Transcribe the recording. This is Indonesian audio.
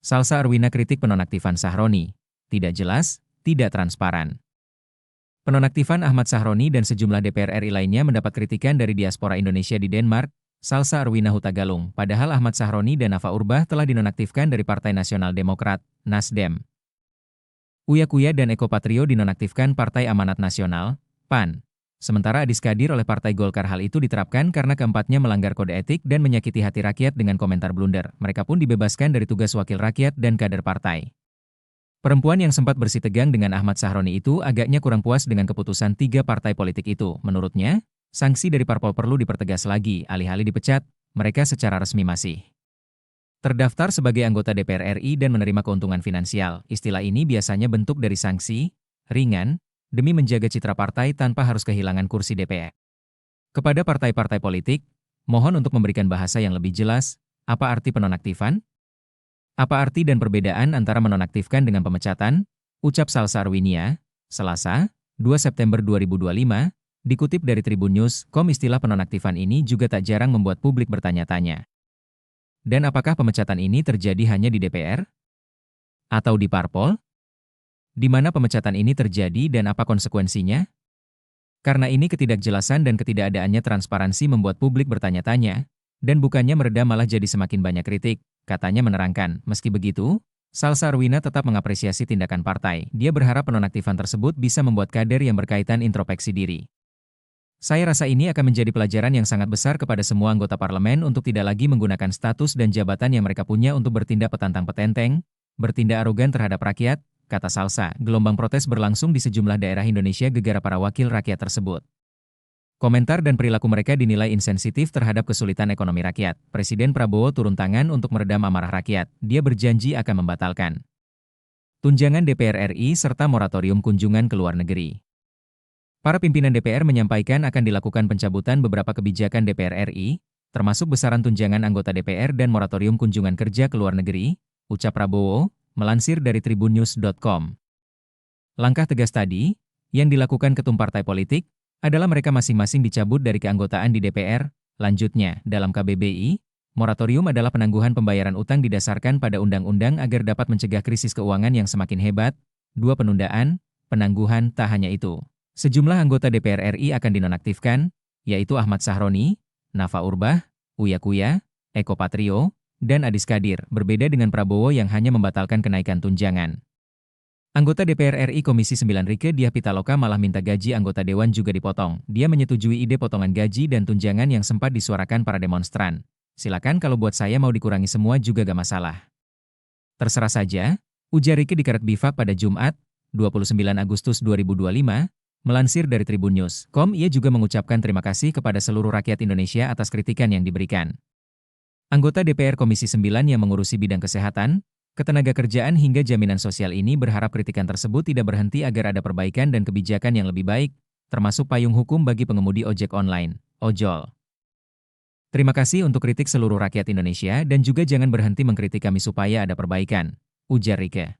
Salsa Arwina kritik penonaktifan Sahroni. Tidak jelas, tidak transparan. Penonaktifan Ahmad Sahroni dan sejumlah DPR RI lainnya mendapat kritikan dari diaspora Indonesia di Denmark, Salsa Arwina Hutagalung, padahal Ahmad Sahroni dan Nafa Urbach telah dinonaktifkan dari Partai Nasional Demokrat, Nasdem. Uya Kuya dan Eko Patrio dinonaktifkan Partai Amanat Nasional, PAN. Sementara Adis Kadir oleh Partai Golkar. Hal itu diterapkan karena keempatnya melanggar kode etik dan menyakiti hati rakyat dengan komentar blunder. Mereka pun dibebaskan dari tugas wakil rakyat dan kader partai. Perempuan yang sempat bersitegang dengan Ahmad Sahroni itu agaknya kurang puas dengan keputusan 3 partai politik itu. Menurutnya, sanksi dari parpol perlu dipertegas lagi, alih-alih dipecat, mereka secara resmi masih terdaftar sebagai anggota DPR RI dan menerima keuntungan finansial. Istilah ini biasanya bentuk dari sanksi ringan demi menjaga citra partai tanpa harus kehilangan kursi DPR. Kepada partai-partai politik, mohon untuk memberikan bahasa yang lebih jelas, apa arti penonaktifan? Apa arti dan perbedaan antara menonaktifkan dengan pemecatan? Ucap Salsa Arwinia, Selasa, 2 September 2025, dikutip dari Tribunnews.com. Istilah penonaktifan ini juga tak jarang membuat publik bertanya-tanya. Dan apakah pemecatan ini terjadi hanya di DPR? Atau di parpol? Di mana pemecatan ini terjadi dan apa konsekuensinya? Karena ini ketidakjelasan dan ketidakadaannya transparansi membuat publik bertanya-tanya, dan bukannya mereda malah jadi semakin banyak kritik. Katanya menerangkan, meski begitu, Salsa Arwina tetap mengapresiasi tindakan partai. Dia berharap penonaktifan tersebut bisa membuat kader yang berkaitan introspeksi diri. Saya rasa ini akan menjadi pelajaran yang sangat besar kepada semua anggota parlemen untuk tidak lagi menggunakan status dan jabatan yang mereka punya untuk bertindak petantang-petenteng, bertindak arogan terhadap rakyat, kata Salsa. Gelombang protes berlangsung di sejumlah daerah Indonesia gegara para wakil rakyat tersebut. Komentar dan perilaku mereka dinilai insensitif terhadap kesulitan ekonomi rakyat. Presiden Prabowo turun tangan untuk meredam amarah rakyat. Dia berjanji akan membatalkan tunjangan DPR RI serta moratorium kunjungan ke luar negeri. Para pimpinan DPR menyampaikan akan dilakukan pencabutan beberapa kebijakan DPR RI, termasuk besaran tunjangan anggota DPR dan moratorium kunjungan kerja ke luar negeri, ucap Prabowo, melansir dari Tribunnews.com. Langkah tegas tadi, yang dilakukan ketum partai politik, adalah mereka masing-masing dicabut dari keanggotaan di DPR. Lanjutnya, dalam KBBI, moratorium adalah penangguhan pembayaran utang didasarkan pada undang-undang agar dapat mencegah krisis keuangan yang semakin hebat. 2. Penundaan, penangguhan. Tak hanya itu, sejumlah anggota DPR RI akan dinonaktifkan, yaitu Ahmad Sahroni, Nafa Urbach, Uya Kuya, Eko Patrio, dan Adis Kadir. Berbeda dengan Prabowo yang hanya membatalkan kenaikan tunjangan. Anggota DPR RI Komisi 9 Rieke Diah Pitaloka malah minta gaji anggota dewan juga dipotong. Dia menyetujui ide potongan gaji dan tunjangan yang sempat disuarakan para demonstran. Silakan, kalau buat saya mau dikurangi semua juga gak masalah. Terserah saja, ujar Rieke di Karet Bifak pada Jumat, 29 Agustus 2025, melansir dari Tribunnews.com. Ia juga mengucapkan terima kasih kepada seluruh rakyat Indonesia atas kritikan yang diberikan. Anggota DPR Komisi 9 yang mengurusi bidang kesehatan, ketenagakerjaan hingga jaminan sosial ini berharap kritikan tersebut tidak berhenti agar ada perbaikan dan kebijakan yang lebih baik, termasuk payung hukum bagi pengemudi ojek online, ojol. Terima kasih untuk kritik seluruh rakyat Indonesia dan juga jangan berhenti mengkritik kami supaya ada perbaikan, ujar Rieke.